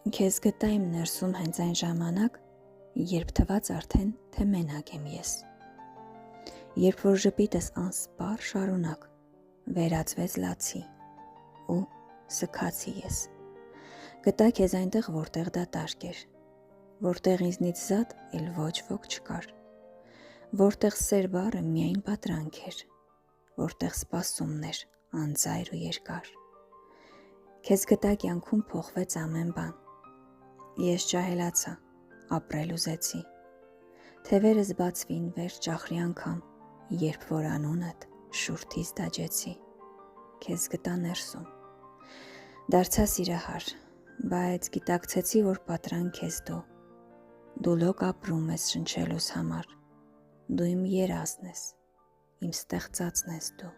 Քեզ գտա իմ ներսում հենց այն ժամանակ, երբ թվաց արդեն, թե մենակ եմ ես։ Երբ որ ժպիտս անսպար շարունակ վերածվեց լացի ու սքացի ես։ Գտա քեզ այնտեղ, որտեղ դատարկ էր, որտեղ ինձնից զատ էլ ոչ ոք չկար, որտեղ սեր բառը միայն պատրանք էր, որտեղ սպասումն էր անձայր ու երկար։ Քեզ գտա կյանքում փոխվեց ամեն բան։ Ես ջահելացա, ապրել ուզեցի, թևերս բացվին վեր ճախրի անգամ, երբ որ անունդ շուրթից դաջեցի, քեզ գտա ներսում, դարձա սիրահար, բայց գիտակցեցի, որ պատրանք ես դու լոկ ապրում ես շնչելուս համար, դու իմ երազն ես, իմ ստեղծածն ես դու։